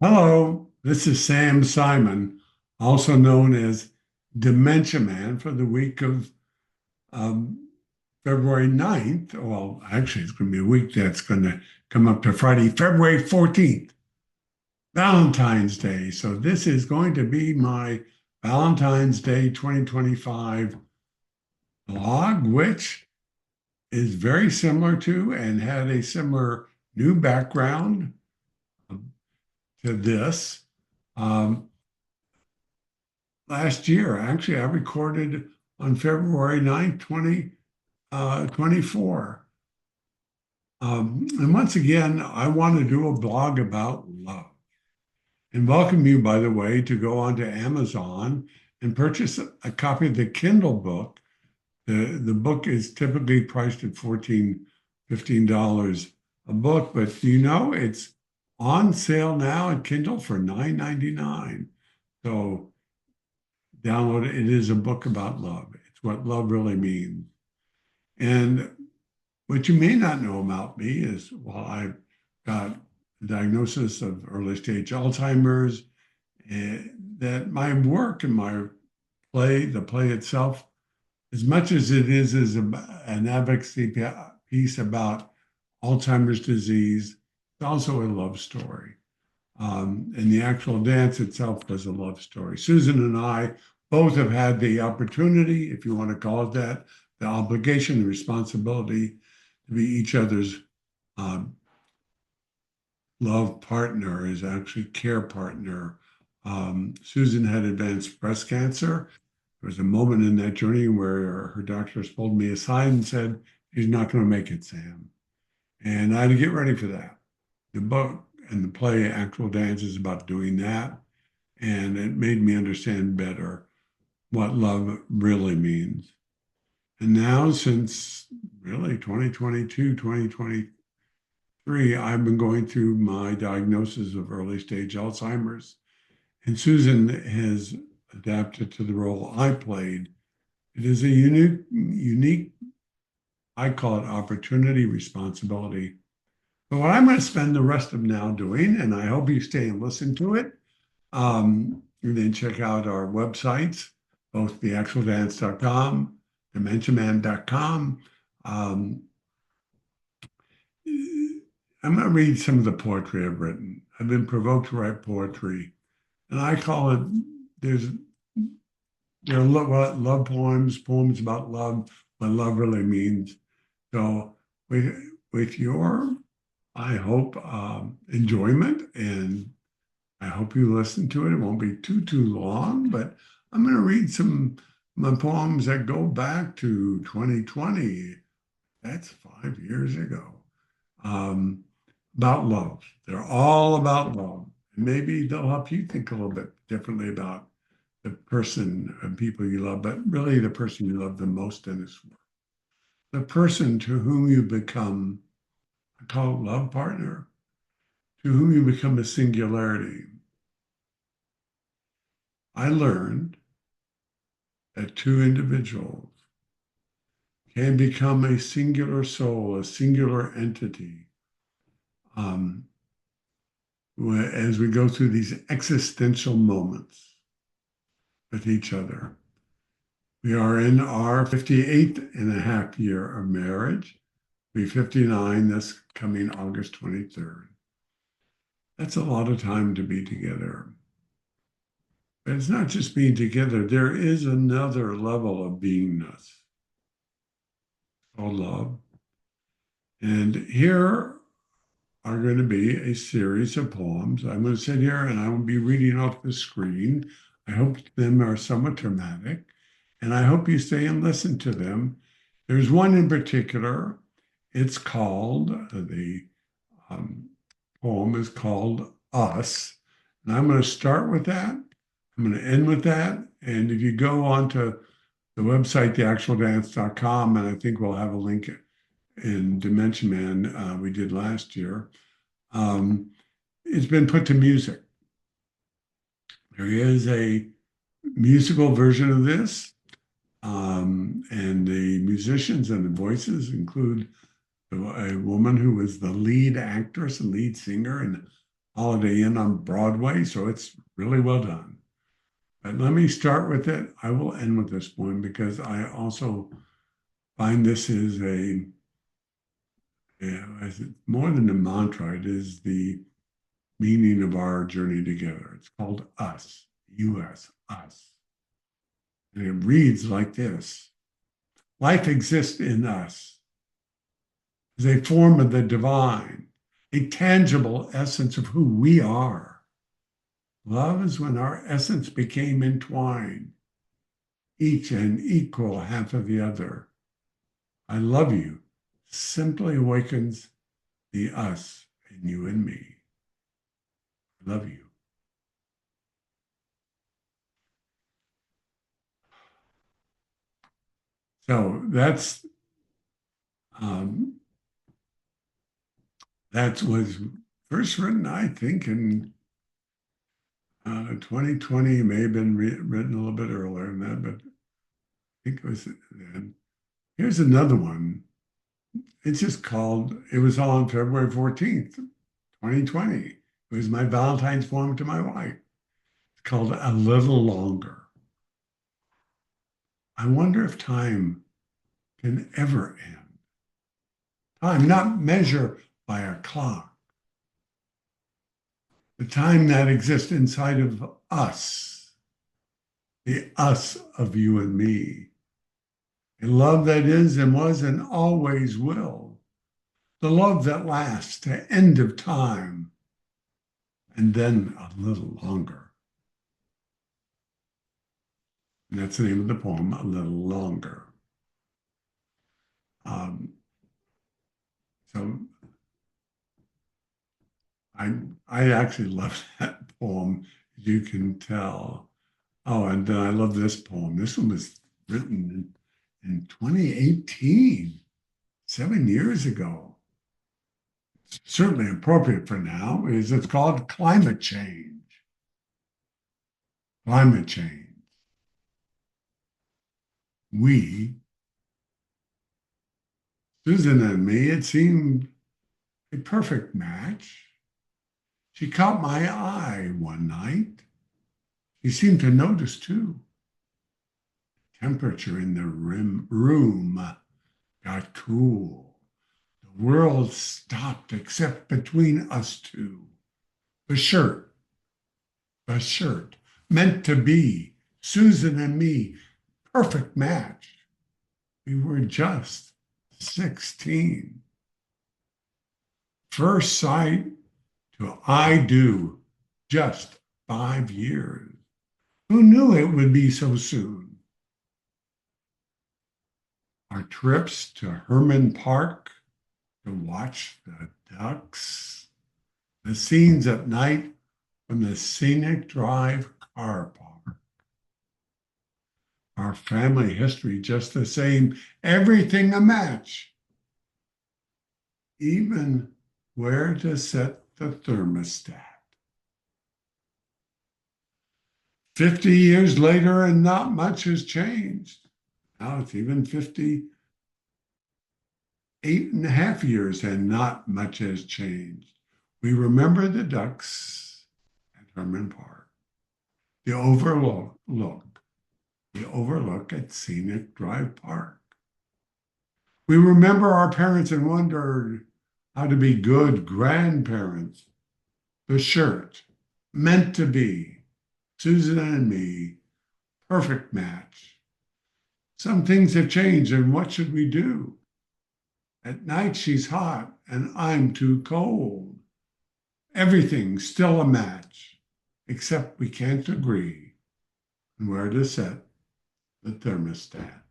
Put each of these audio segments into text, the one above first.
Hello, this is Sam Simon, also known as Dementia Man for the week of um, February 9th. Well, actually, it's going to be a week that's going to come up to Friday, February 14th, Valentine's Day. So this is going to be my Valentine's Day 2025 blog, which is very similar to and had a similar new background to this. Um, Last year. Actually, I recorded on February 9th, 2024. And once again, I want to do a blog about love and welcome you, by the way, to go onto Amazon and purchase a copy of the Kindle book. The book is typically priced at $15 a book, but do you know it's on sale now at Kindle for $9.99. So download it. It is a book about love. It's what love really means. And what you may not know about me is, well, I've got a diagnosis of early stage Alzheimer's, and that my work and my play, the play itself, as much as it is an advocacy piece about Alzheimer's disease, it's also a love story. And the actual dance itself was a love story. Susan and I both have had the opportunity, if you want to call it that, the obligation, the responsibility to be each other's um, love partner, is actually care partner. Susan had advanced breast cancer. There was a moment in that journey where her doctors pulled me aside and said, "She's not going to make it, Sam." And I had to get ready for that. The book and the play, Actual Dance, is about doing that. And it made me understand better what love really means. And now, since really 2022, 2023, I've been going through my diagnosis of early stage Alzheimer's. And Susan has adapted to the role I played. It is a unique, I call it opportunity, responsibility. But what I'm going to spend the rest of now doing, and I hope you stay and listen to it, and then check out our websites, both theactualdance.com, dementiaman.com. Um, I'm going to read some of the poetry I've written. I've been provoked to write poetry, and I call it, there's there are love poems, poems about love, what love really means. So with your, I hope, enjoyment, and I hope you listen to it. It won't be too long, but I'm going to read some of my poems that go back to 2020. That's 5 years ago. Um, about love. They're all about love. And maybe they'll help you think a little bit differently about the person and people you love, but really the person you love the most in this world. The person to whom you become, I call it love partner, to whom you become a singularity. I learned that two individuals can become a singular soul, a singular entity, um, as we go through these existential moments with each other. We are in our 58th and a half year of marriage. We'll be 59 this coming August 23rd. That's a lot of time to be together. But it's not just being together, there is another level of beingness called love. And here are going to be a series of poems. I'm going to sit here and I will be reading off the screen. I hope them are somewhat dramatic, and I hope you stay and listen to them. There's one in particular. It's called, the um, poem is called Us. And I'm going to start with that. I'm going to end with that. And if you go onto the website, theactualdance.com, and I think we'll have a link in Dementia Man we did last year, um, it's been put to music. There is a musical version of this, and the musicians and the voices include a woman who was the lead actress and lead singer in Holiday Inn on Broadway, so it's really well done. But let me start with it. I will end with this poem because I also find this is more than a mantra. It is the meaning of our journey together. It's called Us, U.S., Us. And it reads like this. Life exists in us as a form of the divine, a tangible essence of who we are. Love is when our essence became entwined, each an equal half of the other. I love you simply awakens the us in you and me. I love you. So um, that was first written, I think, in 2020. It may have been written a little bit earlier than that, but I think it was then. Here's another one. It's just called, it was on February 14th, 2020. It was my Valentine's poem to my wife. It's called A Little Longer. I wonder if time can ever end. Time not measured by a clock, the time that exists inside of us, the us of you and me, a love that is and was and always will, the love that lasts to end of time and then a little longer. And that's the name of the poem, A Little Longer. Um, so I I actually love that poem, as you can tell. Oh, and then I love this poem. This one was written in 2018, 7 years ago. It's certainly appropriate for now. It's called Climate Change. Climate change. We, Susan and me, it seemed a perfect match. She caught my eye one night. She seemed to notice too. Temperature in the room got cool. The world stopped except between us two. The shirt, the shirt, meant to be Susan and me, perfect match. We were just 16. First sight to I do, just 5 years. Who knew it would be so soon? Our trips to Herman Park to watch the ducks, the scenes at night from the scenic drive car park. Our family history just the same, everything a match. Even where to set the thermostat. 50 years later and not much has changed. Now it's even 58.5 years and not much has changed. We remember the ducks at Herman Park, the overlook at Scenic Drive Park. We remember our parents and wondered how to be good grandparents. The shirt, meant to be, Susan and me, perfect match. Some things have changed, and what should we do? At night she's hot, and I'm too cold. Everything's still a match, except we can't agree on where to set the thermostat.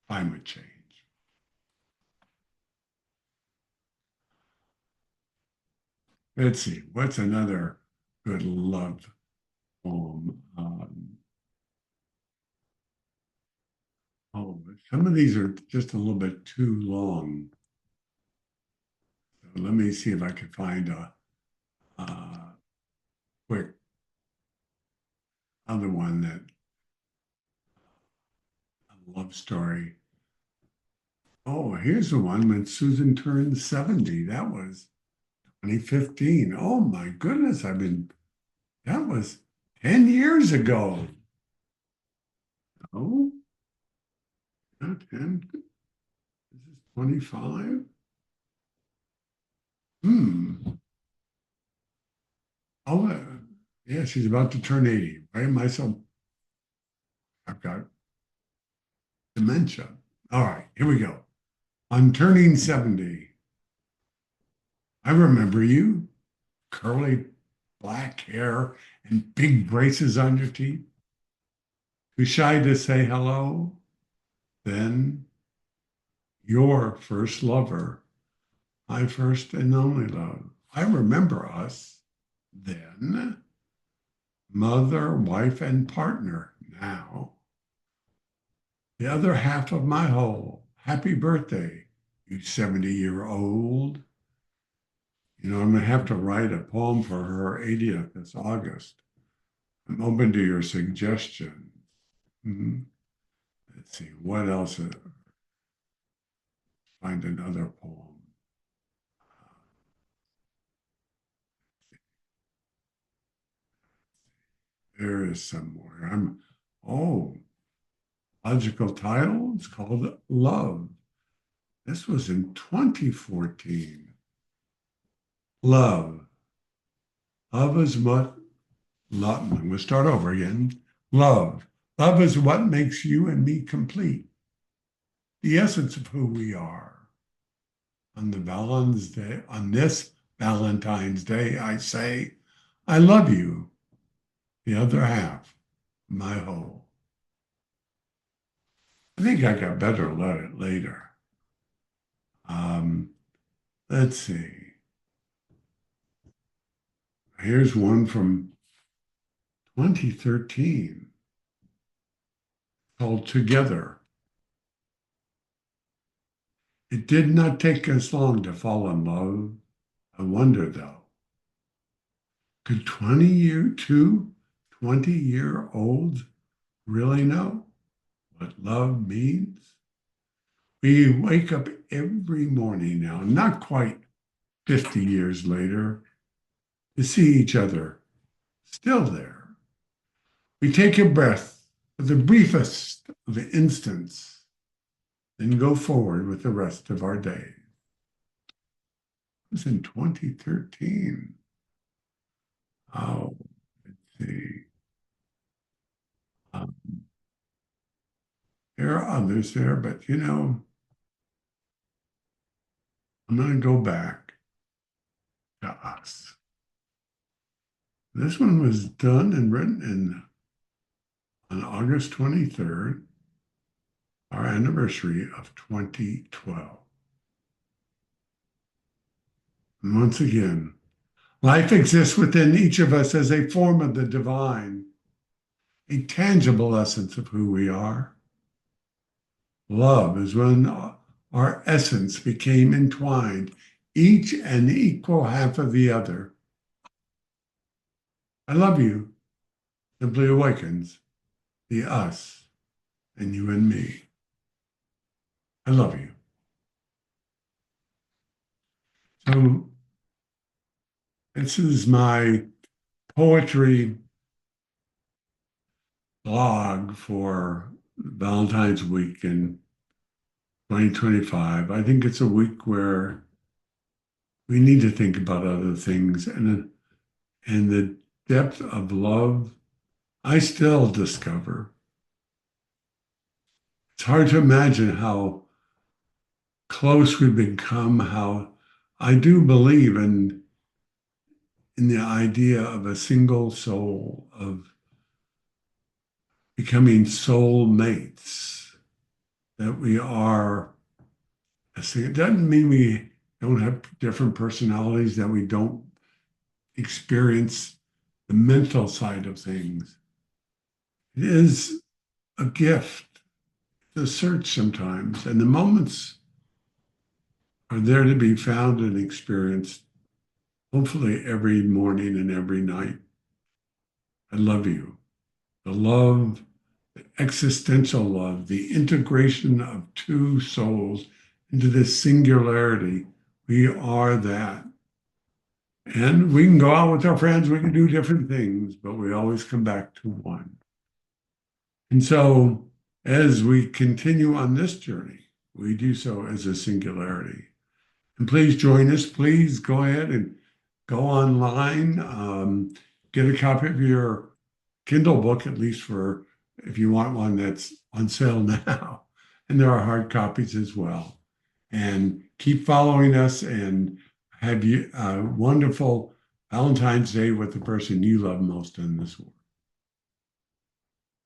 Climate change. Let's see, what's another good love poem? Some of these are just a little bit too long. So let me see if I can find a quick other one that a love story. Oh, here's the one when Susan turned 70. That was 2015. Oh my goodness, that was 10 years ago. Oh, not 10. This is 25. Hmm. Oh, yeah, she's about to turn 80, right? Myself, I've got dementia. All right, here we go. On turning 70, I remember you, curly black hair and big braces on your teeth. Too shy to say hello. Then your first lover, my first and only love. I remember us then, mother, wife, and partner now. The other half of my whole. Happy birthday, you 70-year-old. You know, I'm going to have to write a poem for her 80th this August. I'm open to your suggestions. Hmm. Let's see, what else? Find another poem. There is somewhere. Oh, logical title. It's called Love. This was in 2014. Love. Love is what, love, I'm going to start over again. Love. Love is what makes you and me complete, the essence of who we are. On this Valentine's Day, I say, I love you, the other half, my whole. I think I got better later. Um, let's see. Here's one from 2013 called Together. It did not take us long to fall in love. I wonder though, could 20-year-olds really know what love means? We wake up every morning now, not quite 50 years later, to see each other still there. We take a breath for the briefest of instants, then go forward with the rest of our day. It was in 2013. Oh, let's see. Um, there are others there, but I'm going to go back to us. This one was done and written on August 23rd, our anniversary of 2012. And once again, life exists within each of us as a form of the divine, a tangible essence of who we are. Love is when our essence became entwined, each an equal half of the other. I love you simply awakens the us and you and me. I love you. So this is my poetry blog for Valentine's week in 2025. I think it's a week where we need to think about other things and the depth of love I still discover. It's hard to imagine how close we've become, how I do believe in the idea of a single soul, of becoming soul mates, that we are it doesn't mean we don't have different personalities, that we don't experience the mental side of things. It is a gift, a search sometimes, and the moments are there to be found and experienced, hopefully every morning and every night. I love you. The love, the existential love, the integration of two souls into this singularity. We are that. And we can go out with our friends, we can do different things, but we always come back to one. And so as we continue on this journey, we do so as a singularity. And please join us. Please go ahead and go online, get a copy of your Kindle book, at least for if you want one that's on sale now. And there are hard copies as well. And keep following us and have you a wonderful Valentine's Day with the person you love most in this world.